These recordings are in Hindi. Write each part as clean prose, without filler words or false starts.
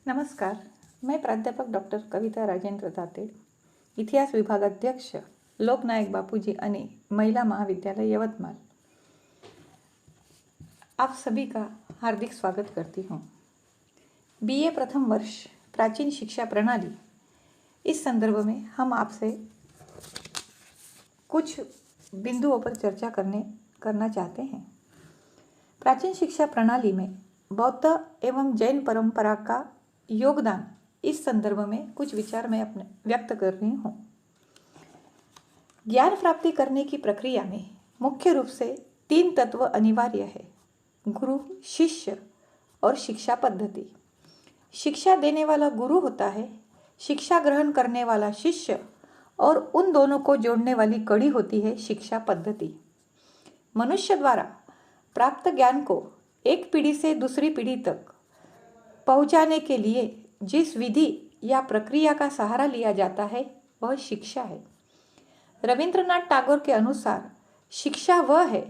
नमस्कार, मैं प्राध्यापक डॉक्टर कविता राजेंद्र दाते, इतिहास विभाग अध्यक्ष लोकनायक बापूजी अने महिला महाविद्यालय यवतमाल। आप सभी का हार्दिक स्वागत करती हूँ। बीए प्रथम वर्ष प्राचीन शिक्षा प्रणाली, इस संदर्भ में हम आपसे कुछ बिंदुओं पर चर्चा करना चाहते हैं। प्राचीन शिक्षा प्रणाली में बौद्ध एवं जैन परंपरा का योगदान, इस संदर्भ में कुछ विचार मैं अपने व्यक्त कर रही हूँ। ज्ञान प्राप्ति करने की प्रक्रिया में मुख्य रूप से 3 तत्व अनिवार्य है: गुरु, शिष्य और शिक्षा पद्धति। शिक्षा देने वाला गुरु होता है, शिक्षा ग्रहण करने वाला शिष्य, और उन दोनों को जोड़ने वाली कड़ी होती है शिक्षा पद्धति। मनुष्य द्वारा प्राप्त ज्ञान को एक पीढ़ी से दूसरी पीढ़ी तक पहुंचाने के लिए जिस विधि या प्रक्रिया का सहारा लिया जाता है वह शिक्षा है। रविंद्रनाथ टैगोर के अनुसार शिक्षा वह है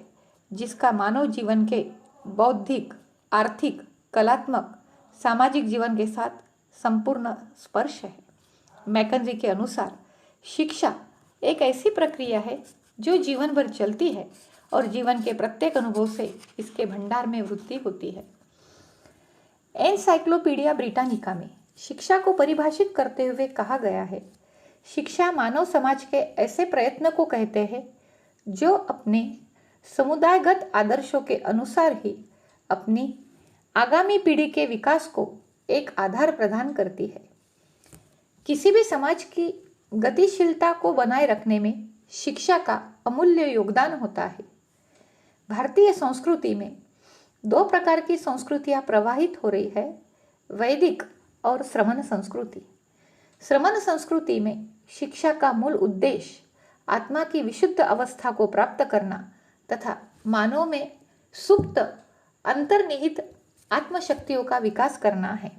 जिसका मानव जीवन के बौद्धिक, आर्थिक, कलात्मक, सामाजिक जीवन के साथ संपूर्ण स्पर्श है। मैकेंजी के अनुसार शिक्षा एक ऐसी प्रक्रिया है जो जीवन भर चलती है और जीवन के प्रत्येक अनुभव से इसके भंडार में वृद्धि होती है। एनसाइक्लोपीडिया ब्रिटानिका में शिक्षा को परिभाषित करते हुए कहा गया है, शिक्षा मानव समाज के ऐसे प्रयत्न को कहते हैं जो अपने समुदायगत आदर्शों के अनुसार ही अपनी आगामी पीढ़ी के विकास को एक आधार प्रदान करती है। किसी भी समाज की गतिशीलता को बनाए रखने में शिक्षा का अमूल्य योगदान होता है। भारतीय संस्कृति में 2 प्रकार की संस्कृतियां प्रवाहित हो रही है: वैदिक और श्रमण संस्कृति। श्रमण संस्कृति में शिक्षा का मूल उद्देश्य आत्मा की विशुद्ध अवस्था को प्राप्त करना तथा मानव में सुप्त अंतर्निहित आत्मशक्तियों का विकास करना है।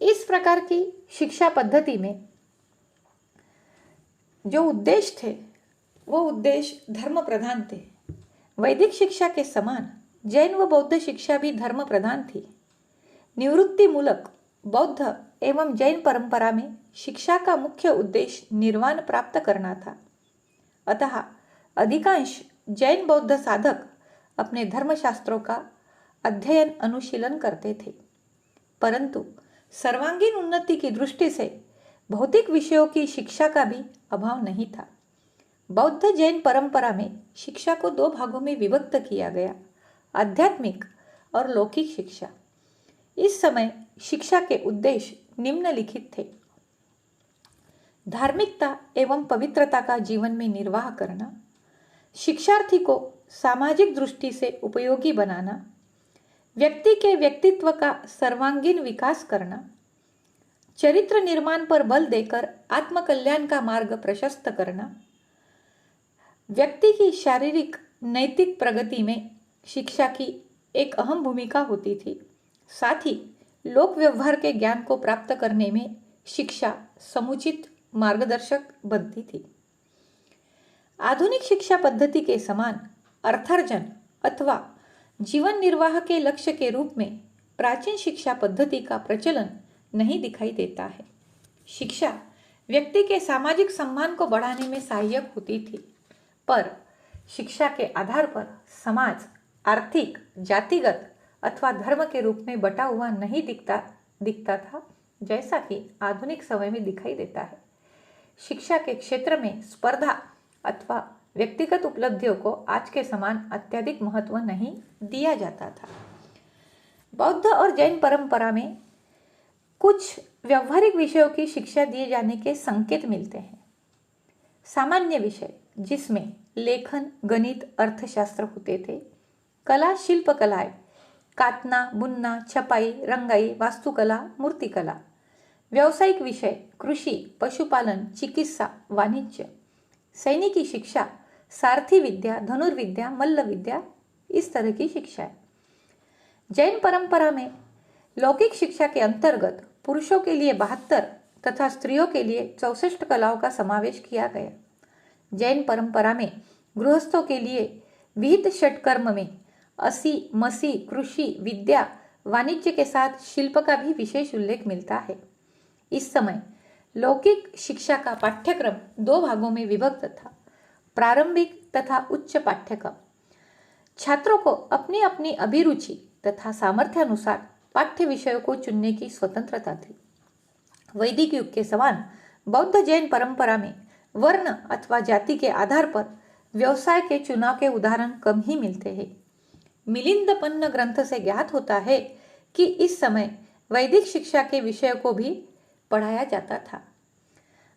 इस प्रकार की शिक्षा पद्धति में जो उद्देश्य थे वो उद्देश्य धर्म प्रधान थे। वैदिक शिक्षा के समान जैन व बौद्ध शिक्षा भी धर्म प्रधान थी। निवृत्ति मूलक बौद्ध एवं जैन परंपरा में शिक्षा का मुख्य उद्देश्य निर्वाण प्राप्त करना था। अतः अधिकांश जैन बौद्ध साधक अपने धर्मशास्त्रों का अध्ययन अनुशीलन करते थे, परंतु सर्वांगीण उन्नति की दृष्टि से भौतिक विषयों की शिक्षा का भी अभाव नहीं था। बौद्ध जैन परंपरा में शिक्षा को 2 भागों में विभक्त किया गया: आध्यात्मिक और लौकिक शिक्षा। इस समय शिक्षा के उद्देश्य निम्नलिखित थे: धार्मिकता एवं पवित्रता का जीवन में निर्वाह करना, शिक्षार्थी को सामाजिक दृष्टि से उपयोगी बनाना, व्यक्ति के व्यक्तित्व का सर्वांगीण विकास करना, चरित्र निर्माण पर बल देकर आत्मकल्याण का मार्ग प्रशस्त करना। व्यक्ति की शारीरिक नैतिक प्रगति में शिक्षा की एक अहम भूमिका होती थी। साथ ही लोक व्यवहार के ज्ञान को प्राप्त करने में शिक्षा समुचित मार्गदर्शक बनती थी। आधुनिक शिक्षा पद्धति के समान अर्थार्जन अथवा जीवन निर्वाह के लक्ष्य के रूप में प्राचीन शिक्षा पद्धति का प्रचलन नहीं दिखाई देता है। शिक्षा व्यक्ति के सामाजिक सम्मान को बढ़ाने में सहायक होती थी, पर शिक्षा के आधार पर समाज आर्थिक, जातिगत अथवा धर्म के रूप में बटा हुआ नहीं दिखता था, जैसा कि आधुनिक समय में दिखाई देता है। शिक्षा के क्षेत्र में स्पर्धा अथवा व्यक्तिगत उपलब्धियों को आज के समान अत्यधिक महत्व नहीं दिया जाता था। बौद्ध और जैन परंपरा में कुछ व्यवहारिक विषयों की शिक्षा दिए जाने के संकेत मिलते हैं। सामान्य विषय जिसमें लेखन, गणित, अर्थशास्त्र होते थे, कला, शिल्पकलाएं, काटना, बुनना, छपाई, रंगाई, वास्तुकला, मूर्तिकला। व्यावसायिक विषय कृषि, पशुपालन, चिकित्सा, वाणिज्य। सैनिकी शिक्षा, सारथी विद्या, धनुर्विद्या, मल्ल विद्या, इस तरह की शिक्षा है। जैन परंपरा में लौकिक शिक्षा के अंतर्गत पुरुषों के लिए 72 तथा स्त्रियों के लिए 64 कलाओं का समावेश किया गया। जैन परंपरा में गृहस्थों के लिए विहित षटकर्म में असी, मसी, कृषि, विद्या, वाणिज्य के साथ शिल्प का भी विशेष उल्लेख मिलता है। इस समय लौकिक शिक्षा का पाठ्यक्रम 2 भागों में विभक्त था, प्रारंभिक तथा उच्च पाठ्यक्रम। छात्रों को अपनी अपनी अभिरुचि तथा सामर्थ्य अनुसार पाठ्य विषयों को चुनने की स्वतंत्रता थी। वैदिक युग के समान बौद्ध जैन परंपरा में वर्ण अथवा जाति के आधार पर व्यवसाय के चुनाव के उदाहरण कम ही मिलते हैं। मिलिंदपन्न ग्रंथ से ज्ञात होता है कि इस समय वैदिक शिक्षा के विषयों को भी पढ़ाया जाता था।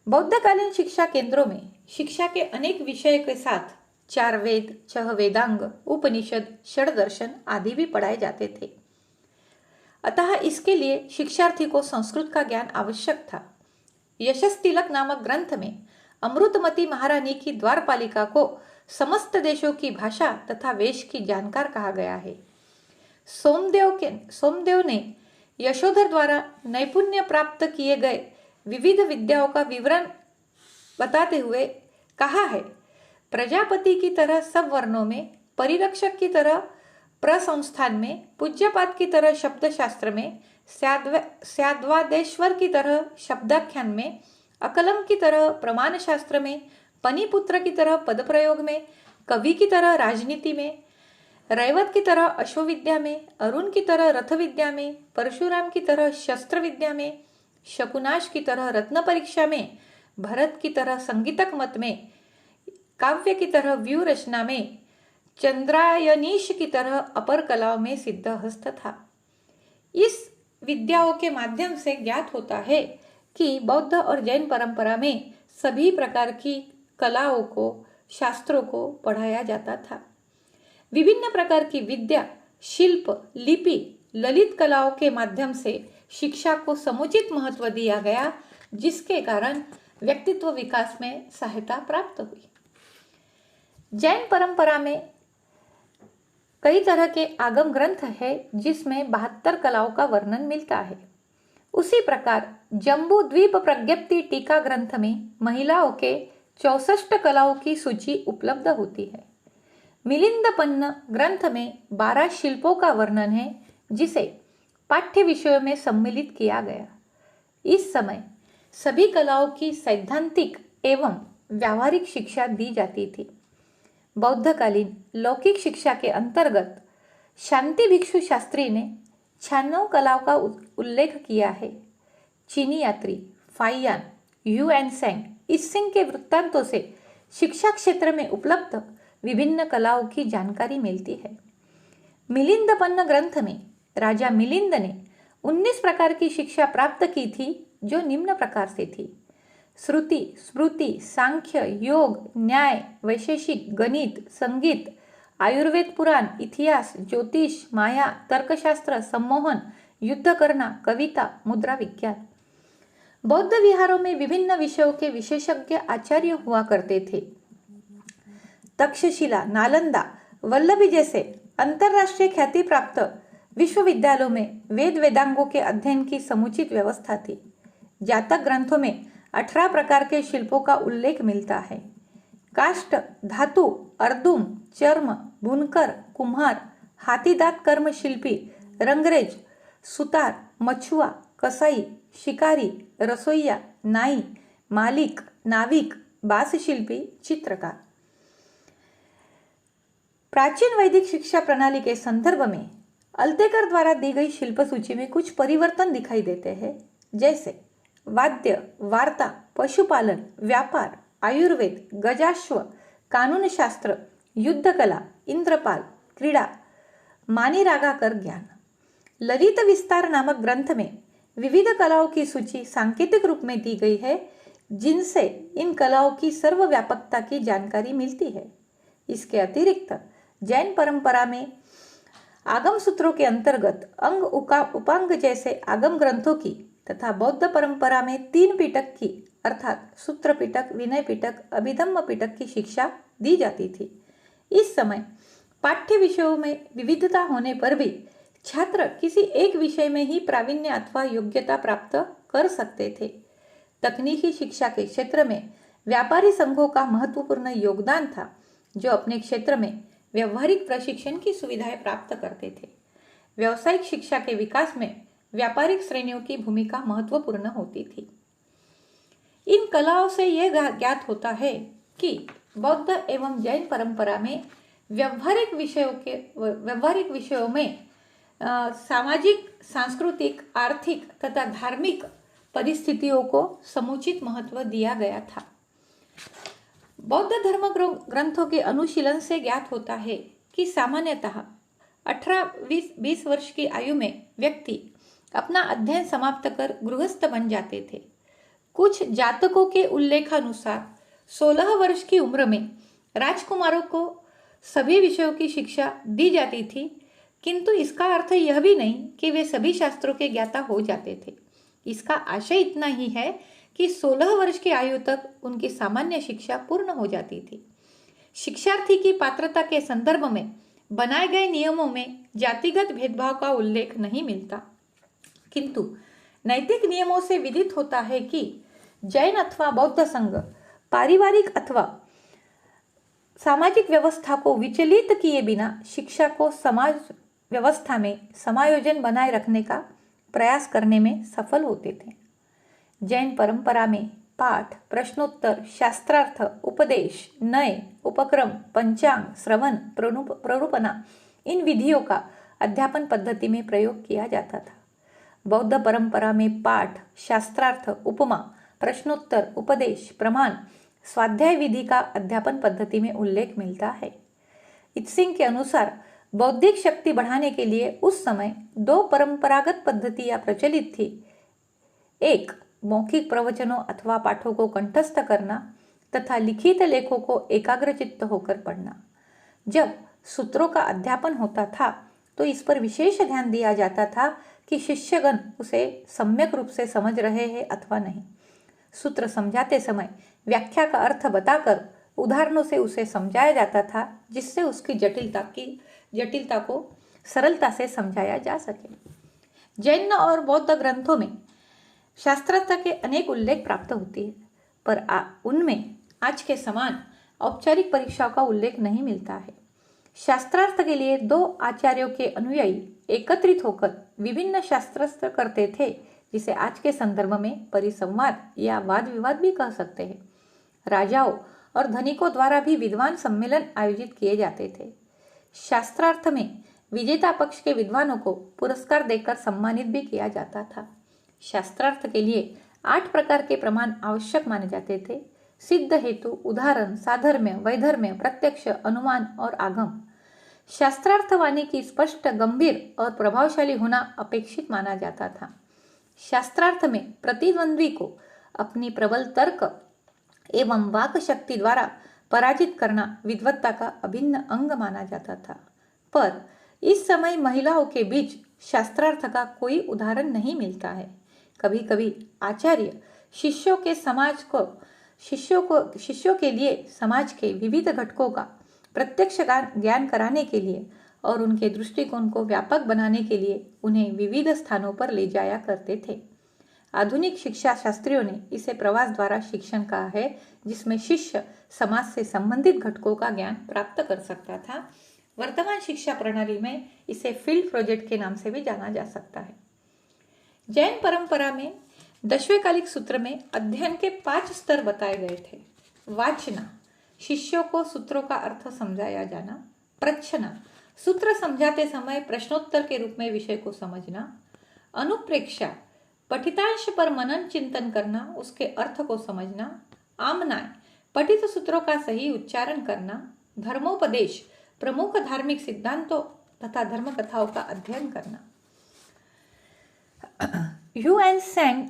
बौद्धकालीन शिक्षा केंद्रों में शिक्षा के अनेक विषयों के साथ 4 वेद, 6 वेदांग, उपनिषद, षड्दर्शन आदि भी पढ़ाए जाते थे। अतः इसके लिए शिक्षार्थी को संस्कृत का ज्ञान आवश्यक था। यशस तिलक नामक ग्रंथ में अमृतमती महारानी की द्वारपालिका को समस्त देशों की भाषा तथा वेश की जानकार कहा गया है। सोमदेव ने यशोधर द्वारा नैपुण्य प्राप्त किए गए विविध विद्याओं का विवरण बताते हुए कहा है, प्रजापति की तरह सब वर्णों में, परिरक्षक की तरह प्रसंस्थान में, पूज्यपाद की तरह शब्दशास्त्र में, स्याद्वादेश्वर की तरह शब्दाख्यान में, अकलम की तरह प्रमाण शास्त्र में, पनिपुत्र की तरह पद प्रयोग में, कवि की तरह राजनीति में, रैवत की तरह अश्वविद्या में, अरुण की तरह रथ विद्या में, परशुराम की तरह शस्त्र विद्या में, शकुनाश की तरह रत्न परीक्षा में, भरत की तरह संगीतक मत में, काव्य की तरह व्यू रचना में, चंद्रायनीश की तरह अपर कलाओं में सिद्ध हस्त था। इस विद्याओं के माध्यम से ज्ञात होता है कि बौद्ध और जैन परंपरा में सभी प्रकार की कलाओं को, शास्त्रों को पढ़ाया जाता था। विभिन्न प्रकार की विद्या, शिल्प, लिपि, ललित कलाओं के माध्यम से शिक्षा को समुचित महत्व दिया गया, जिसके कारण व्यक्तित्व विकास में सहायता प्राप्त हुई। जैन परंपरा में कई तरह के आगम ग्रंथ है, जिसमें 72 कलाओं का वर्णन मिलता है। उसी प्रकार जम्बू द्वीप प्रज्ञप्ति टीका ग्रंथ में महिलाओं के 64 कलाओं की सूची उपलब्ध होती है। मिलिंदपन्न ग्रंथ में 12 शिल्पों का वर्णन है, जिसे पाठ्य विषयों में सम्मिलित किया गया। इस समय सभी कलाओं की सैद्धांतिक एवं व्यावहारिक शिक्षा दी जाती थी। बौद्धकालीन लौकिक शिक्षा के अंतर्गत शांति भिक्षु शास्त्री ने 96 कलाओं का उल्लेख किया है। चीनी यात्री फाइयान, ह्यूएनसेंग, इत्सिंग के वृत्तांतों से शिक्षा क्षेत्र में उपलब्ध विभिन्न कलाओं की जानकारी मिलती है। मिलिंदपन्न ग्रंथ में राजा मिलिंद ने 19 प्रकार की शिक्षा प्राप्त की थी, जो निम्न प्रकार से थी: श्रुति, स्मृति, सांख्य, योग, न्याय, वैशेषिक, गणित, संगीत, आयुर्वेद पुराण, इतिहास, ज्योतिष, माया, तर्कशास्त्र, सम्मोहन, युद्ध करना, कविता, मुद्रा विज्ञान। बौद्ध विहारों में विभिन्न विषयों के विशेषज्ञ आचार्य हुआ करते थे। तक्षशिला, नालंदा, वल्लभी जैसे अंतरराष्ट्रीय ख्याति प्राप्त विश्वविद्यालयों में वेद वेदांगों के अध्ययन की समुचित व्यवस्था थी। जातक ग्रंथों में 18 प्रकार के शिल्पों का उल्लेख मिलता है। काष्ठ, धातु, अर्दुम, चर्म, बुनकर, कुम्हार, हाथीदांत कर्म शिल्पी, रंगरेज, सुतार, मछुआ, कसाई, शिकारी, रसोइया, नाई, मालिक, नाविक, बास शिल्पी, चित्रकार। प्राचीन वैदिक शिक्षा प्रणाली के संदर्भ में अल्तेकर द्वारा दी गई शिल्प सूची में कुछ परिवर्तन दिखाई देते हैं, जैसे वाद्य, वार्ता, पशुपालन, व्यापार, आयुर्वेद, गजाश्व, कानून शास्त्र, युद्ध कला, इंद्रपाल, क्रीड़ा, मानिरागाकर ज्ञान। ललित विस्तार नामक ग्रंथ में विविध कलाओं की सूची सांकेतिक रूप में दी गई है, जिनसे इन कलाओं की सर्वव्यापकता की जानकारी मिलती है। इसके अतिरिक्त जैन परंपरा में आगम सूत्रों के अंतर्गत अंग उपांग जैसे आगम ग्रंथों की तथा बौद्ध परंपरा में 3 पिटक की अर्थात सूत्र पिटक, विनय पिटक, अभिधम्म पिटक की शिक्षा दी जाती थी। इस समय पाठ्य विषयों में विविधता होने पर भी छात्र किसी एक विषय में ही प्रावीण्य अथवा योग्यता प्राप्त कर सकते थे। तकनीकी शिक्षा के क्षेत्र में व्यापारी संघों का महत्वपूर्ण योगदान था, जो अपने क्षेत्र में व्यवहारिक प्रशिक्षण की सुविधाएं प्राप्त करते थे। व्यावसायिक शिक्षा के विकास में व्यापारिक श्रेणियों की भूमिका महत्वपूर्ण होती थी। इन कलाओं से यह ज्ञात होता है कि बौद्ध एवं जैन परंपरा में व्यावहारिक विषयों में सामाजिक, सांस्कृतिक, आर्थिक तथा धार्मिक परिस्थितियों को समुचित महत्व दिया गया था। बौद्ध धर्म ग्रंथों के अनुशीलन से ज्ञात होता है कि सामान्यतः 18-20 वर्ष की आयु में व्यक्ति अपना अध्ययन समाप्त कर गृहस्थ बन जाते थे। कुछ जातकों के उल्लेखानुसार 16 वर्ष की उम्र में राजकुमारों को सभी विषयों की शिक्षा दी जाती थी, किंतु इसका अर्थ यह भी नहीं कि वे सभी शास्त्रों के ज्ञाता हो जाते थे। इसका आशय इतना ही है कि 16 वर्ष की आयु तक उनकी सामान्य शिक्षा पूर्ण हो जाती थी। शिक्षार्थी की पात्रता के संदर्भ में बनाए गए नियमों में जातिगत भेदभाव का उल्लेख नहीं मिलता, किंतु नैतिक नियमों से विदित होता है कि जैन अथवा बौद्ध संघ पारिवारिक अथवा सामाजिक व्यवस्था को विचलित किए बिना शिक्षा को समाज व्यवस्था में समायोजन बनाए रखने का प्रयास करने में सफल होते थे। जैन परंपरा में पाठ, प्रश्नोत्तर, शास्त्रार्थ, उपदेश, नय, उपक्रम, पंचांग, श्रवण, प्ररूपणा इन विधियों का अध्यापन पद्धति में प्रयोग किया जाता था। बौद्ध परंपरा में पाठ, शास्त्रार्थ, उपमा, प्रश्नोत्तर, उपदेश, प्रमाण, स्वाध्याय विधि का अध्यापन पद्धति में उल्लेख मिलता है। इत्सिंग के अनुसार बौद्धिक शक्ति बढ़ाने के लिए उस समय 2 परंपरागत पद्धतियां प्रचलित थी। एक, मौखिक प्रवचनों अथवा पाठों को कंठस्थ करना तथा लिखित लेखों को एकाग्रचित्त होकर पढ़ना। जब सूत्रों का अध्यापन होता था तो इस पर विशेष ध्यान दिया जाता था कि शिष्यगण उसे सम्यक रूप से समझ रहे हैं अथवा नहीं। सूत्र समझाते समय व्याख्या का अर्थ बताकर उदाहरणों से उसे समझाया जाता था, जिससे उसकी जटिलता को सरलता से समझाया जा सके। जैन और बौद्ध ग्रंथों में शास्त्रार्थ के अनेक उल्लेख प्राप्त होती है, पर उनमें आज के समान औपचारिक परीक्षाओं का उल्लेख नहीं मिलता है। शास्त्रार्थ के लिए 2 आचार्यों के अनुयायी एकत्रित होकर विभिन्न शास्त्रार्थ करते थे, जिसे आज के संदर्भ में परिसंवाद या वाद विवाद भी कह सकते हैं। राजाओं और धनिकों द्वारा भी विद्वान सम्मेलन आयोजित किए जाते थे। शास्त्रार्थ में विजेता पक्ष के विद्वानों को पुरस्कार देकर सम्मानित भी किया जाता था। शास्त्रार्थ के लिए 8 प्रकार के प्रमाण आवश्यक माने जाते थे: सिद्ध हेतु, उदाहरण, साधर्म्य, वैधर्म्य, प्रत्यक्ष, अनुमान और आगम। शास्त्रार्थ वाणी की स्पष्ट, गंभीर और प्रभावशाली होना अपेक्षित माना जाता था। शास्त्रार्थ में प्रतिद्वंद्वी को अपनी प्रबल तर्क एवं वाक शक्ति द्वारा पराजित करना विद्वत्ता का अभिन्न अंग माना जाता था। पर इस समय महिलाओं के बीच शास्त्रार्थ का कोई उदाहरण नहीं मिलता है। कभी कभी आचार्य शिष्यों के लिए समाज के विविध घटकों का प्रत्यक्ष ज्ञान कराने के लिए और उनके दृष्टिकोण को व्यापक बनाने के लिए उन्हें विविध स्थानों पर ले जाया करते थे। आधुनिक शिक्षा शास्त्रियों ने इसे प्रवास द्वारा शिक्षण कहा है, जिसमें शिष्य समाज से संबंधित घटकों का ज्ञान प्राप्त कर सकता था। वर्तमान शिक्षा प्रणाली में इसे फील्ड प्रोजेक्ट के नाम से भी जाना जा सकता है। जैन परंपरा में 10वें कालिक सूत्र में अध्ययन के 5 स्तर बताए गए थे। वाचना, शिष्यों को सूत्रों का अर्थ समझाया जाना। प्रच्छना, सूत्र समझाते समय प्रश्नोत्तर के रूप में विषय को समझना। अनुप्रेक्षा, पठितांश पर मनन चिंतन करना, उसके अर्थ को समझना। आमनाय, पठित सूत्रों का सही उच्चारण करना। धर्मोपदेश, प्रमुख धार्मिक सिद्धांतों तथा धर्म कथाओं का अध्ययन करना। ह्यूएन त्सांग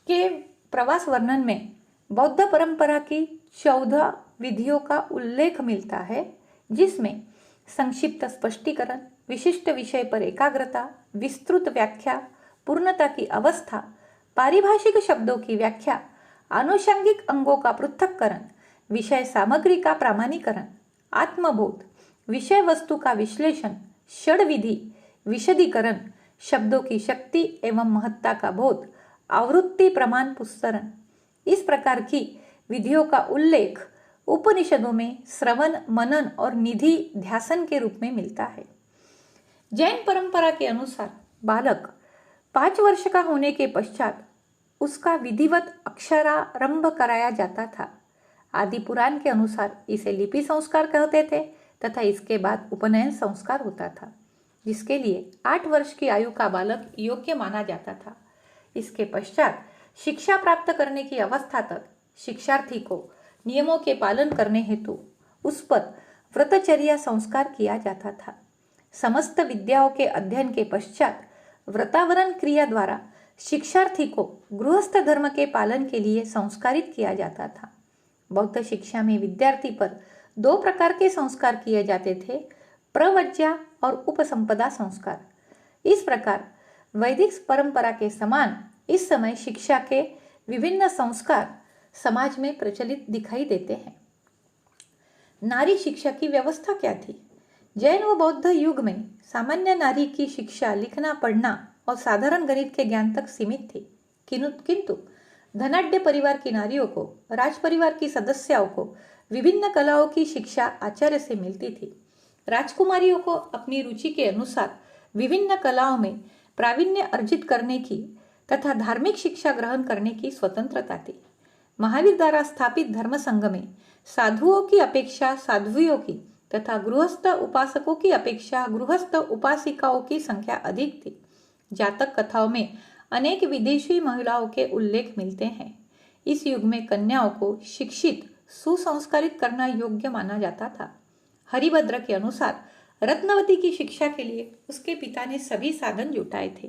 के प्रवास वर्णन में बौद्ध परंपरा की 14 विधियों का उल्लेख मिलता है, जिसमें संक्षिप्त स्पष्टीकरण, विशिष्ट विषय पर एकाग्रता, विस्तृत व्याख्या, पूर्णता की अवस्था, पारिभाषिक शब्दों की व्याख्या, आनुषंगिक अंगों का पृथक्करण, विषय सामग्री का प्रामाणीकरण, आत्मबोध, विषय वस्तु का विश्लेषण, षड विधि, विशदीकरण, शब्दों की शक्ति एवं महत्ता का बोध, आवृत्ति प्रमाण पुस्तरण। इस प्रकार की विधियों का उल्लेख उपनिषदों में श्रवण, मनन और निधि ध्यासन के रूप में मिलता है। जैन परंपरा के अनुसार बालक 5 वर्ष का होने के पश्चात उसका विधिवत अक्षरारंभ कराया जाता था। आदि पुराण के अनुसार इसे लिपि संस्कार कहते थे तथा इसके बाद उपनयन संस्कार होता था, जिसके लिए 8 वर्ष की आयु का बालक योग्य माना जाता था। इसके पश्चात शिक्षा प्राप्त करने की अवस्था तक शिक्षार्थी को नियमों के पालन करने हेतु उस पर व्रतचर्या संस्कार किया जाता था। समस्त विद्याओं के अध्ययन के पश्चात व्रतावरण क्रिया द्वारा शिक्षार्थी को गृहस्थ धर्म के पालन के लिए संस्कारित किया जाता था। बौद्ध शिक्षा में विद्यार्थी पर 2 प्रकार के संस्कार किए जाते थे, प्रवज्ञा और उपसंपदा संस्कार। इस प्रकार वैदिक परंपरा के समान इस समय शिक्षा के विभिन्न संस्कार समाज में प्रचलित दिखाई देते हैं। नारी शिक्षा की व्यवस्था क्या थी? जैन व बौद्ध युग में सामान्य नारी की शिक्षा लिखना पढ़ना और साधारण गणित के ज्ञान तक सीमित थी, किंतु धनाढ्य परिवार की नारियों को, राज परिवार की सदस्यों को विभिन्न कलाओं की शिक्षा आचार्य से मिलती थी। राजकुमारियों को अपनी रुचि के अनुसार विभिन्न कलाओं में प्रावीण्य अर्जित करने की तथा धार्मिक शिक्षा ग्रहण करने की स्वतंत्रता थी। महावीर द्वारा स्थापित धर्म संघ में साधुओं की अपेक्षा साध्वियों की तथा गृहस्थ उपासकों की अपेक्षा गृहस्थ उपासिकाओं की संख्या अधिक थी। जातक कथाओं में अनेक विदेशी महिलाओं के उल्लेख मिलते हैं। इस युग में कन्याओं को शिक्षित सुसंस्कारित करना योग्य माना जाता था। हरिभद्र के अनुसार रत्नवती की शिक्षा के लिए उसके पिता ने सभी साधन जुटाए थे।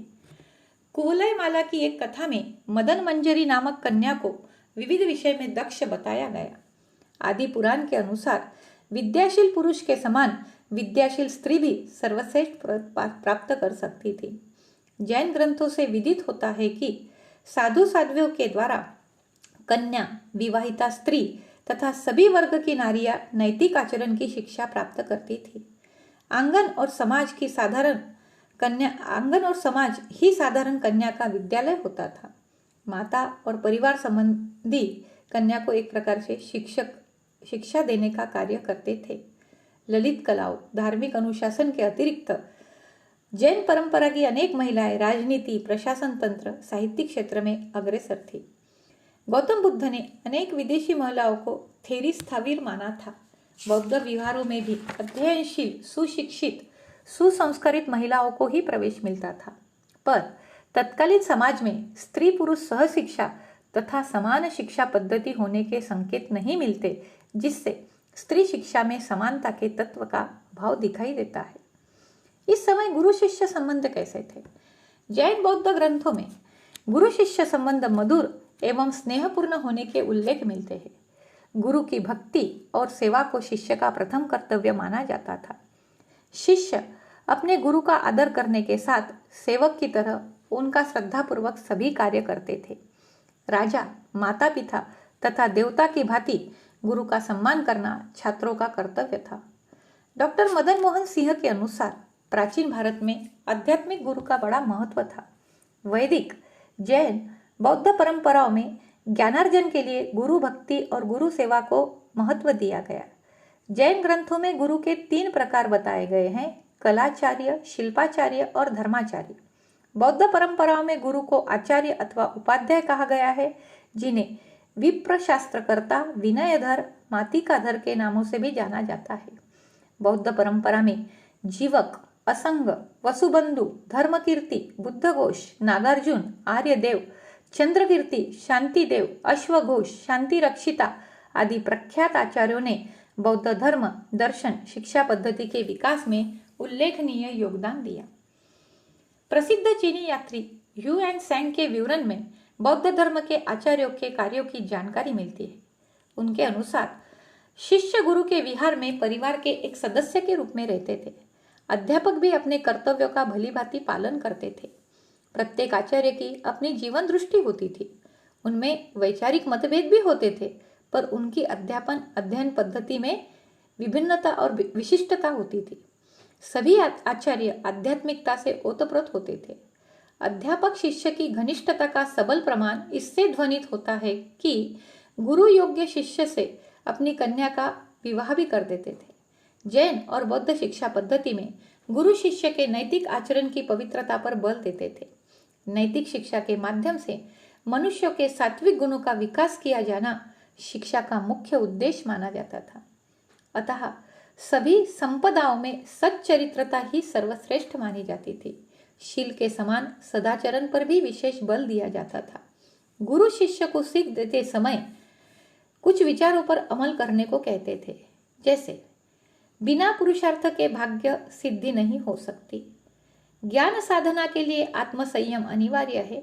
कुवलय माला की एक कथा में मदन मंजरी नामक कन्या को विविध विषय में दक्ष बताया गया। आदि पुराण के अनुसार विद्याशील पुरुष के समान विद्याशील स्त्री भी सर्वश्रेष्ठ प्राप्त कर सकती थी। जैन ग्रंथों से विदित होता है कि साधु साध्वियों के द्वारा कन्या, विवाहिता स्त्री तथा सभी वर्ग की नारियां नैतिक आचरण की शिक्षा प्राप्त करती थी। आंगन और समाज ही साधारण कन्या का विद्यालय होता था। माता और परिवार संबंधी कन्या को एक प्रकार से शिक्षा देने का कार्य करते थे। ललित कलाओं, धार्मिक अनुशासन के अतिरिक्त जैन परंपरा की अनेक महिलाएं राजनीति, प्रशासन तंत्र, साहित्यिक क्षेत्र में अग्रसर थी। गौतम बुद्ध ने अनेक विदेशी महिलाओं को थेरी स्थावीर माना था। बौद्ध विहारों में भी अध्ययनशील, सुशिक्षित, सुसंस्कारित महिलाओं को ही प्रवेश मिलता था, पर तत्कालीन समाज में स्त्री पुरुष सहशिक्षा तथा समान शिक्षा पद्धति होने के संकेत नहीं मिलते, जिससे स्त्री शिक्षा में समानता के तत्व का भाव दिखाई देता है। इस समय गुरु शिष्य संबंध कैसे थे? जैन बौद्ध ग्रंथों में गुरु शिष्य संबंध मधुर एवं स्नेहपूर्ण होने के उल्लेख मिलते हैं। गुरु की भक्ति और सेवा को शिष्य का प्रथम कर्तव्य माना जाता था। शिष्य अपने गुरु का आदर करने के साथ सेवक की तरह उनका श्रद्धापूर्वक सभी कार्य करते थे। राजा, माता पिता तथा देवता की भांति गुरु का सम्मान करना छात्रों का कर्तव्य था। डॉक्टर मदन मोहन सिंह के अनुसार प्राचीन भारत में आध्यात्मिक गुरु का बड़ा महत्व था। वैदिक, जैन, बौद्ध परंपराओं में ज्ञानार्जन के लिए गुरु भक्ति और गुरु सेवा को महत्व दिया गया। जैन ग्रंथों में गुरु के 3 प्रकार बताए गए हैं: कलाचार्य, शिल्पाचार्य और धर्माचार्य। बौद्ध परंपराओं में गुरु को आचार्य अथवा उपाध्याय कहा गया है, जिन्हें विप्र शास्त्रकर्ता, विनयधर, मातिकाधर के नामों से भी जाना जाता है। बौद्ध परंपरा में जीवक, असंग, वसुबंधु, धर्मकीर्ति, बुद्धघोष, नागार्जुन, आर्यदेव, चंद्रकीर्ति, शांतिदेव, अश्वघोष, शांति रक्षिता आदि प्रख्यात आचार्यों ने बौद्ध धर्म, दर्शन, शिक्षा पद्धति के विकास में उल्लेखनीय योगदान दिया। प्रसिद्ध चीनी यात्री ह्यू एन सैंग के विवरण में बौद्ध धर्म के आचार्यों के कार्यों की जानकारी मिलती है। उनके अनुसार शिष्य गुरु के विहार में परिवार के एक सदस्य के रूप में रहते थे। अध्यापक भी अपने कर्तव्यों का भलीभांति पालन करते थे। प्रत्येक आचार्य की अपनी जीवन दृष्टि होती थी। उनमें वैचारिक मतभेद भी होते थे, पर उनकी अध्ययन पद्धति में विभिन्नता और विशिष्टता होती थी। सभी आचार्य आध्यात्मिकता से ओतप्रोत होते थे। अध्यापक शिष्य की घनिष्ठता का सबल प्रमाण इससे ध्वनित होता है कि गुरु योग्य शिष्य से अपनी कन्या का विवाह भी कर देते थे। जैन और बौद्ध शिक्षा पद्धति में गुरु शिष्य के नैतिक आचरण की पवित्रता पर बल देते थे। नैतिक शिक्षा के माध्यम से मनुष्यों के सात्विक गुणों का विकास किया जाना शिक्षा का मुख्य उद्देश्य माना जाता था। अतः सभी संपदाओं में सच्चरित्रता ही सर्वश्रेष्ठ मानी जाती थी। शील के समान सदाचरण पर भी विशेष बल दिया जाता था। गुरु शिष्य को सीख देते समय कुछ विचारों पर अमल करने को कहते थे, जैसे बिना पुरुषार्थ के भाग्य सिद्धि नहीं हो सकती, ज्ञान साधना के लिए आत्मसंयम अनिवार्य है,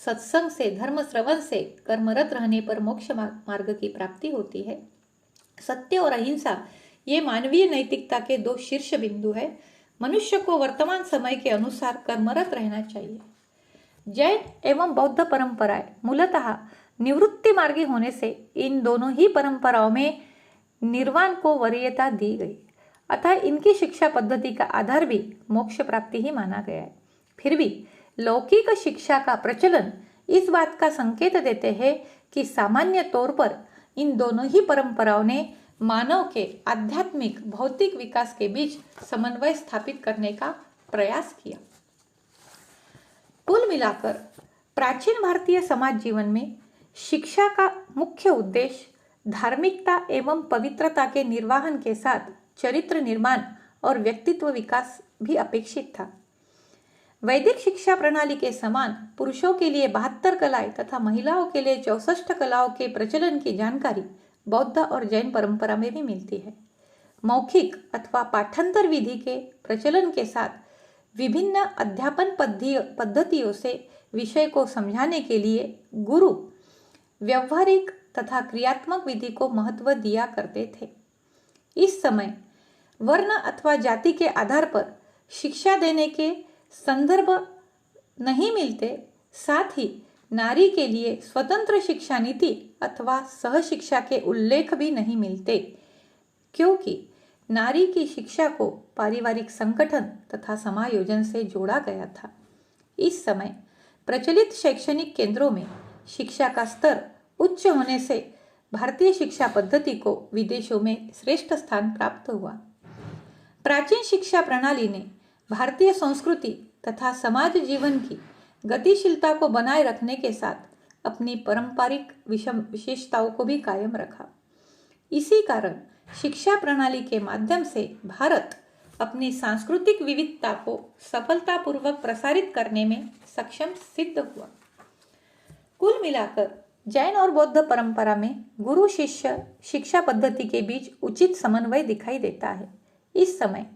सत्संग से, धर्म श्रवण से, कर्मरत रहने पर मोक्ष मार्ग की प्राप्ति होती है, सत्य और अहिंसा ये मानवीय नैतिकता के दो शीर्ष बिंदु है, मनुष्य को वर्तमान समय के अनुसार कर्मरत रहना चाहिए। जैन एवं बौद्ध परंपराएं मूलतः निवृत्ति मार्गी होने से इन दोनों ही परंपराओं में निर्वाण को वरीयता दी गई, अतः इनकी शिक्षा पद्धति का आधार भी मोक्ष प्राप्ति ही माना गया है। फिर भी लौकिक शिक्षा का प्रचलन इस बात का संकेत देते हैं कि सामान्य तौर पर इन दोनों ही परंपराओं ने मानव के आध्यात्मिक भौतिक विकास के बीच समन्वय स्थापित करने का प्रयास किया। कुल मिलाकर प्राचीन भारतीय समाज जीवन में शिक्षा का मुख्य उद्देश्य धार्मिकता एवं पवित्रता के निर्वहन के साथ चरित्र निर्माण और व्यक्तित्व विकास भी अपेक्षित था। वैदिक शिक्षा प्रणाली के समान पुरुषों के लिए 72 कलाएं तथा महिलाओं के लिए 64 कलाओं के प्रचलन की जानकारी बौद्ध और जैन परंपरा में भी मिलती है। मौखिक अथवा पाठांतर विधि के प्रचलन के साथ विभिन्न अध्यापन पद्धतियों से विषय को समझाने के लिए गुरु व्यवहारिक तथा क्रियात्मक विधि को महत्व दिया करते थे। इस समय वर्ण अथवा जाति के आधार पर शिक्षा देने के संदर्भ नहीं मिलते, साथ ही नारी के लिए स्वतंत्र शिक्षा नीति अथवा सहशिक्षा के उल्लेख भी नहीं मिलते, क्योंकि नारी की शिक्षा को पारिवारिक संगठन तथा समायोजन से जोड़ा गया था। इस समय प्रचलित शैक्षणिक केंद्रों में शिक्षा का स्तर उच्च होने से भारतीय शिक्षा पद्धति को विदेशों में श्रेष्ठ स्थान प्राप्त हुआ। प्राचीन शिक्षा प्रणाली ने भारतीय संस्कृति तथा समाज जीवन की गतिशीलता को बनाए रखने के साथ अपनी पारंपरिक विशेषताओं को भी कायम रखा। इसी कारण शिक्षा प्रणाली के माध्यम से भारत अपनी सांस्कृतिक विविधता को सफलतापूर्वक प्रसारित करने में सक्षम सिद्ध हुआ। कुल मिलाकर जैन और बौद्ध परंपरा में गुरु शिष्य शिक्षा पद्धति के बीच उचित समन्वय दिखाई देता है। इस समय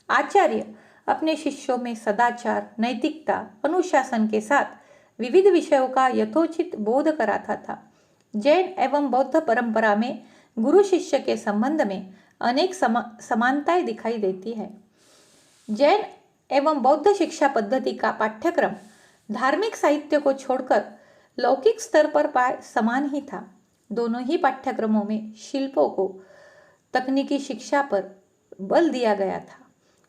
आचार्य अपने शिष्यों में सदाचार, नैतिकता, अनुशासन के साथ विविध विषयों का यथोचित बोध कराता था। जैन एवं बौद्ध परंपरा में गुरु शिष्य के संबंध में अनेक समानताएं दिखाई देती है। जैन एवं बौद्ध शिक्षा पद्धति का पाठ्यक्रम धार्मिक साहित्य को छोड़कर लौकिक स्तर पर प्राय समान ही था। दोनों ही पाठ्यक्रमों में शिल्पों को तकनीकी शिक्षा पर बल दिया गया था।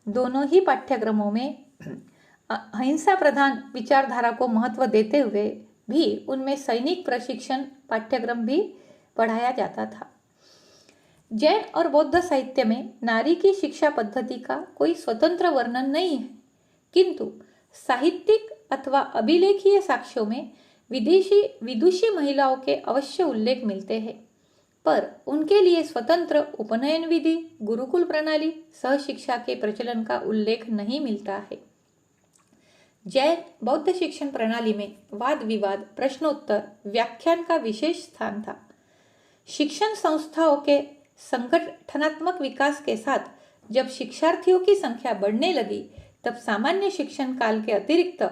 दोनों ही पाठ्यक्रमों में अहिंसा प्रधान विचारधारा को महत्व देते हुए भी उनमें सैनिक प्रशिक्षण पाठ्यक्रम भी पढ़ाया जाता था। जैन और बौद्ध साहित्य में नारी की शिक्षा पद्धति का कोई स्वतंत्र वर्णन नहीं है, किंतु साहित्यिक अथवा अभिलेखीय साक्ष्यों में विदुषी महिलाओं के अवश्य उल्लेख मिलते हैं, पर उनके लिए स्वतंत्र उपनयन विधि, गुरुकुल प्रणाली, सहशिक्षा के प्रचलन का उल्लेख नहीं मिलता है। जैन बौद्ध शिक्षण प्रणाली में वाद विवाद, प्रश्नोत्तर, व्याख्यान का विशेष स्थान था। शिक्षण संस्थाओं के संगठनात्मक विकास के साथ जब शिक्षार्थियों की संख्या बढ़ने लगी, तब सामान्य शिक्षण काल के अतिरिक्त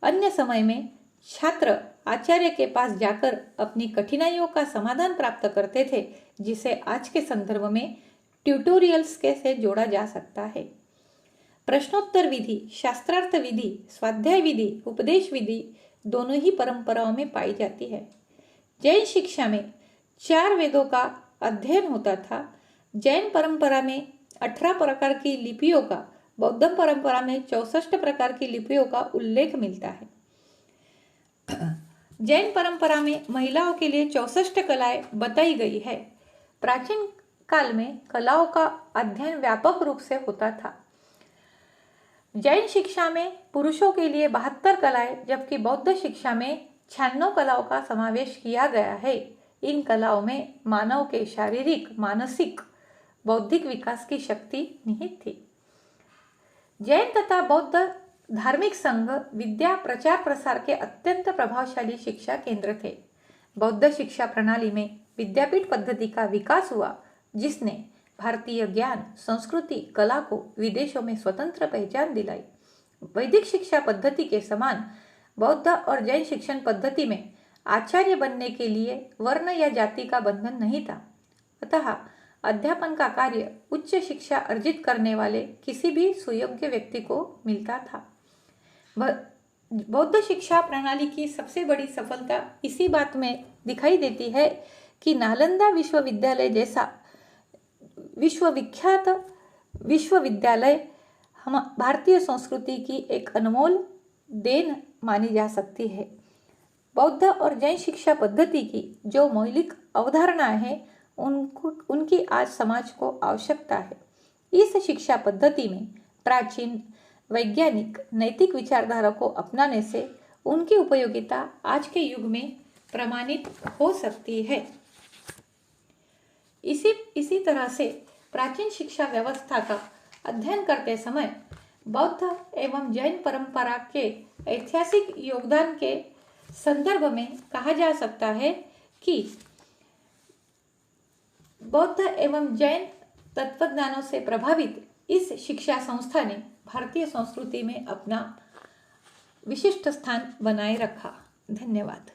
अन्य समय में छात्र आचार्य के पास जाकर अपनी कठिनाइयों का समाधान प्राप्त करते थे, जिसे आज के संदर्भ में ट्यूटोरियल्स के से जोड़ा जा सकता है। प्रश्नोत्तर विधि, शास्त्रार्थ विधि, स्वाध्याय विधि, उपदेश विधि दोनों ही परंपराओं में पाई जाती है। जैन शिक्षा में 4 वेदों का अध्ययन होता था। जैन परंपरा में 18 प्रकार की लिपियों का, बौद्ध परंपरा में 64 प्रकार की लिपियों का उल्लेख मिलता है। जैन परंपरा में महिलाओं के लिए 64 कलाएं बताई गई है। प्राचीन काल में कलाओं का अध्ययन व्यापक रूप से होता था। जैन शिक्षा में पुरुषों के लिए 72 कलाएं जबकि बौद्ध शिक्षा में 96 कलाओं का समावेश किया गया है। इन कलाओं में मानव के शारीरिक, मानसिक, बौद्धिक विकास की शक्ति निहित थी। जैन तथा बौद्ध धार्मिक संघ विद्या प्रचार प्रसार के अत्यंत प्रभावशाली शिक्षा केंद्र थे। बौद्ध शिक्षा प्रणाली में विद्यापीठ पद्धति का विकास हुआ, जिसने भारतीय ज्ञान, संस्कृति, कला को विदेशों में स्वतंत्र पहचान दिलाई। वैदिक शिक्षा पद्धति के समान बौद्ध और जैन शिक्षण पद्धति में आचार्य बनने के लिए वर्ण या जाति का बंधन नहीं था। अतः अध्यापन का कार्य उच्च शिक्षा अर्जित करने वाले किसी भी सुयोग्य व्यक्ति को मिलता था। बौद्ध शिक्षा प्रणाली की सबसे बड़ी सफलता इसी बात में दिखाई देती है कि नालंदा विश्वविद्यालय जैसा विश्वविख्यात विश्वविद्यालय हम भारतीय संस्कृति की एक अनमोल देन मानी जा सकती है। बौद्ध और जैन शिक्षा पद्धति की जो मौलिक अवधारणाएं हैं, उनकी आज समाज को आवश्यकता है। इस शिक्षा पद्धति में प्राचीन वैज्ञानिक नैतिक विचारधारा को अपनाने से उनकी उपयोगिता आज के युग में प्रमाणित हो सकती है। इसी तरह से प्राचीन शिक्षा व्यवस्था का अध्ययन करते समय बौद्ध एवं जैन परंपरा के ऐतिहासिक योगदान के संदर्भ में कहा जा सकता है कि बौद्ध एवं जैन तत्वज्ञानों से प्रभावित इस शिक्षा संस्था ने भारतीय संस्कृति में अपना विशिष्ट स्थान बनाए रखा। धन्यवाद।